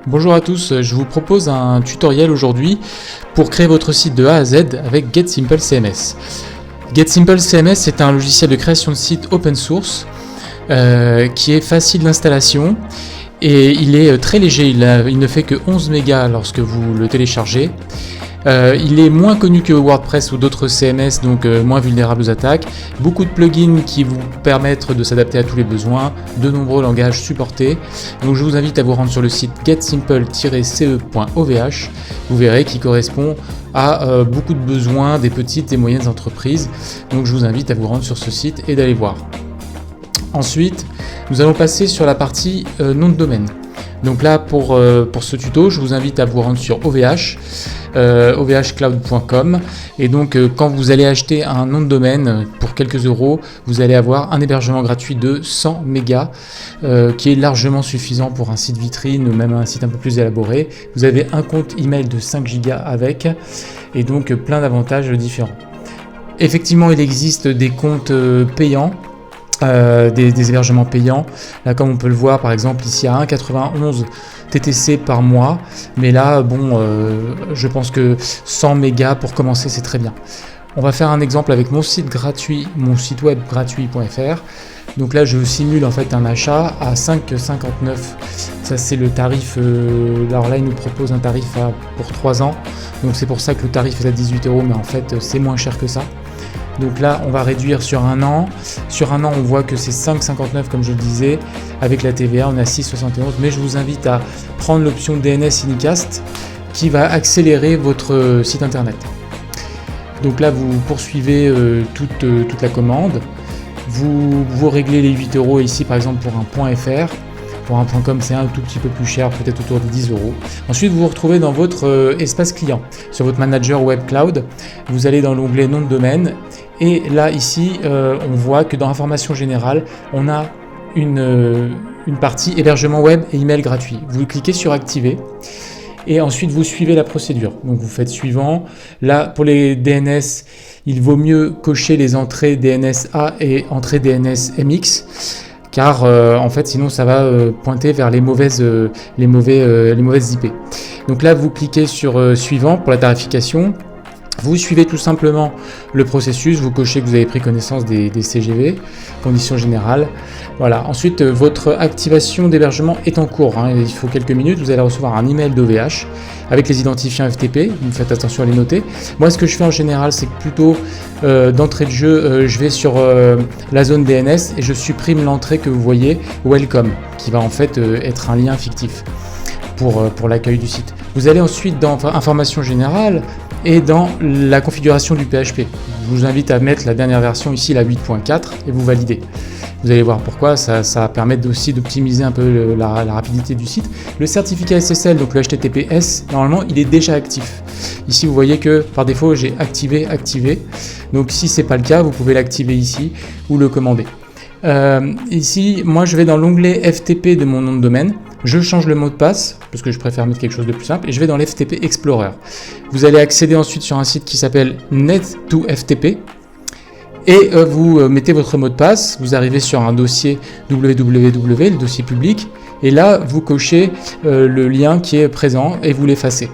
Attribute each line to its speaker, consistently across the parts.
Speaker 1: Bonjour à tous, je vous propose un tutoriel aujourd'hui pour créer votre site de A à Z avec GetSimple CMS. GetSimple CMS est un logiciel de création de site open source qui est facile d'installation et il est très léger, il ne fait que 11 mégas lorsque vous le téléchargez. Il est moins connu que WordPress ou d'autres CMS, donc moins vulnérable aux attaques. Beaucoup de plugins qui vous permettent de s'adapter à tous les besoins, de nombreux langages supportés. Donc je vous invite à vous rendre sur le site getsimple-ce.ovh. Vous verrez qu'il correspond à beaucoup de besoins des petites et moyennes entreprises. Donc je vous invite à vous rendre sur ce site et d'aller voir. Ensuite, nous allons passer sur la partie nom de domaine. Donc là, pour ce tuto, je vous invite à vous rendre sur OVH, ovhcloud.com, et donc quand vous allez acheter un nom de domaine pour quelques euros, vous allez avoir un hébergement gratuit de 100 mégas qui est largement suffisant pour un site vitrine ou même un site un peu plus élaboré. Vous avez un compte email de 5 gigas avec, et donc plein d'avantages différents. Effectivement, il existe des comptes payants. Des hébergements payants. Là, comme on peut le voir, par exemple, ici à 1,91 TTC par mois. Mais là, bon, je pense que 100 mégas pour commencer, c'est très bien. On va faire un exemple avec mon site gratuit, mon site web gratuit.fr. Donc là, je simule en fait un achat à 5,59. Ça, c'est le tarif. Alors là, il nous propose un tarif pour 3 ans. Donc c'est pour ça que le tarif est à 18 €, mais en fait, c'est moins cher que ça. Donc là, on va réduire sur un an. Sur un an, on voit que c'est 5,59 comme je le disais. Avec la TVA, on est à 6,71. Mais je vous invite à prendre l'option DNS Unicast qui va accélérer votre site internet. Donc là, vous poursuivez toute la commande. Vous réglez les 8 € ici, par exemple, pour un .fr. Pour un .com, c'est un tout petit peu plus cher, peut-être autour de 10 €. Ensuite, vous vous retrouvez dans votre espace client. Sur votre manager web cloud, vous allez dans l'onglet nom de domaine. Et là, ici, on voit que dans information générale, on a une partie hébergement web et email gratuit. Vous cliquez sur activer. Et ensuite, vous suivez la procédure. Donc, vous faites suivant. Là, pour les DNS, il vaut mieux cocher les entrées DNS A et entrées DNS MX. Car en fait sinon ça va pointer vers les mauvaises IP. Donc là vous cliquez sur suivant pour la tarification. Vous suivez tout simplement le processus, vous cochez que vous avez pris connaissance des CGV, conditions générales. Voilà. Ensuite, votre activation d'hébergement est en cours. Il faut quelques minutes, vous allez recevoir un email d'OVH avec les identifiants FTP. Vous faites attention à les noter. Moi, ce que je fais en général, c'est que plutôt d'entrée de jeu, je vais sur la zone DNS et je supprime l'entrée que vous voyez, Welcome, qui va en fait être un lien fictif pour l'accueil du site. Vous allez ensuite dans Information générale et dans la configuration du PHP. Je vous invite à mettre la dernière version ici, la 8.4, et vous validez. Vous allez voir pourquoi, ça permet aussi d'optimiser un peu la rapidité du site. Le certificat SSL, donc le HTTPS, normalement il est déjà actif. Ici vous voyez que par défaut j'ai activé. Donc si ce n'est pas le cas, vous pouvez l'activer ici ou le commander. Ici, moi je vais dans l'onglet FTP de mon nom de domaine. Je change le mot de passe, parce que je préfère mettre quelque chose de plus simple, et je vais dans l'FTP Explorer. Vous allez accéder ensuite sur un site qui s'appelle Net2FTP, et vous mettez votre mot de passe, vous arrivez sur un dossier www, le dossier public, et là vous cochez le lien qui est présent, et vous l'effacez.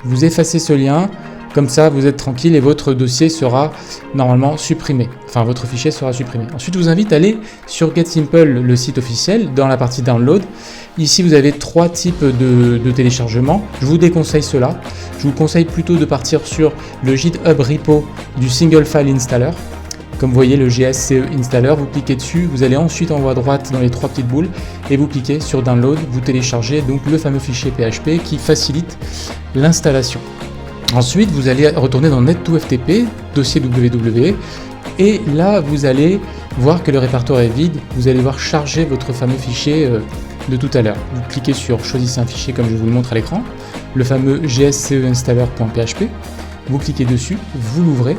Speaker 1: Vous effacez ce lien, comme ça vous êtes tranquille et votre dossier sera normalement supprimé, enfin votre fichier sera supprimé. Ensuite je vous invite à aller sur GetSimple, le site officiel, dans la partie download. Ici vous avez 3 types de téléchargement, je vous déconseille cela. Je vous conseille plutôt de partir sur le GitHub repo du Single File Installer. Comme vous voyez le GSCE Installer, vous cliquez dessus, vous allez ensuite en haut à droite dans les 3 petites boules et vous cliquez sur Download, vous téléchargez donc le fameux fichier PHP qui facilite l'installation. Ensuite, vous allez retourner dans Net2FTP, dossier www, et là, vous allez voir que le répertoire est vide. Vous allez voir charger votre fameux fichier de tout à l'heure. Vous cliquez sur Choisissez un fichier comme je vous le montre à l'écran, le fameux gsceinstaller.php. Vous cliquez dessus, vous l'ouvrez,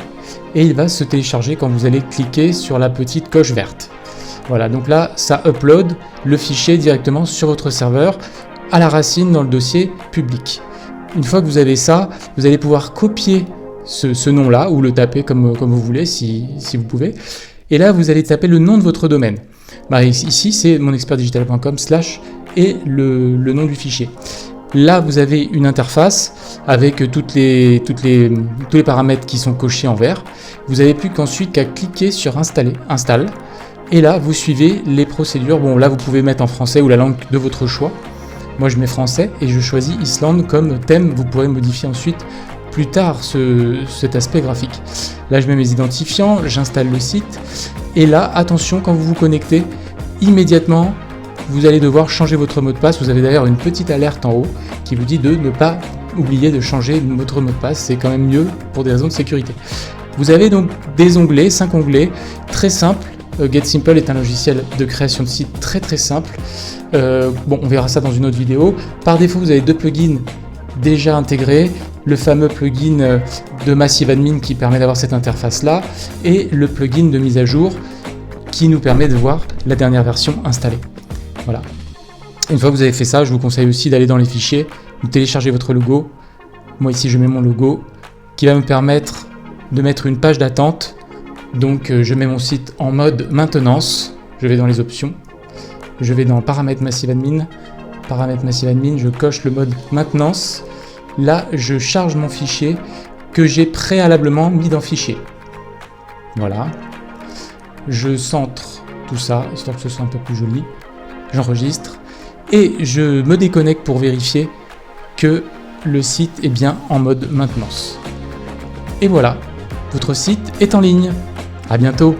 Speaker 1: et il va se télécharger quand vous allez cliquer sur la petite coche verte. Voilà, donc là, ça upload le fichier directement sur votre serveur, à la racine dans le dossier public. Une fois que vous avez ça, vous allez pouvoir copier ce nom-là, ou le taper comme vous voulez, si vous pouvez. Et là, vous allez taper le nom de votre domaine. Ici, c'est monexpertdigital.com/ et le nom du fichier. Là, vous avez une interface avec tous les paramètres qui sont cochés en vert. Vous n'avez plus qu'ensuite qu'à cliquer sur Install. Et là, vous suivez les procédures. Bon, là, vous pouvez mettre en français ou la langue de votre choix. Moi, je mets français et je choisis Islande comme thème. Vous pourrez modifier ensuite plus tard cet aspect graphique. Là, je mets mes identifiants, j'installe le site. Et là, attention, quand vous vous connectez, immédiatement, vous allez devoir changer votre mot de passe. Vous avez d'ailleurs une petite alerte en haut qui vous dit de ne pas oublier de changer votre mot de passe. C'est quand même mieux pour des raisons de sécurité. Vous avez donc des onglets, 5 onglets, très simples. GetSimple est un logiciel de création de site très très simple. Bon, on verra ça dans une autre vidéo. Par défaut, vous avez 2 plugins déjà intégrés. Le fameux plugin de Massive Admin qui permet d'avoir cette interface-là et le plugin de mise à jour qui nous permet de voir la dernière version installée. Voilà. Une fois que vous avez fait ça, je vous conseille aussi d'aller dans les fichiers, de télécharger votre logo. Moi ici, je mets mon logo qui va me permettre de mettre une page d'attente. Donc je mets mon site en mode maintenance. Je vais dans les options. Je vais dans paramètres Massive Admin. Paramètres Massive Admin, je coche le mode maintenance. Là, je charge mon fichier que j'ai préalablement mis dans fichier. Voilà. Je centre tout ça, histoire que ce soit un peu plus joli. J'enregistre. Et je me déconnecte pour vérifier que le site est bien en mode maintenance. Et voilà, votre site est en ligne. À bientôt.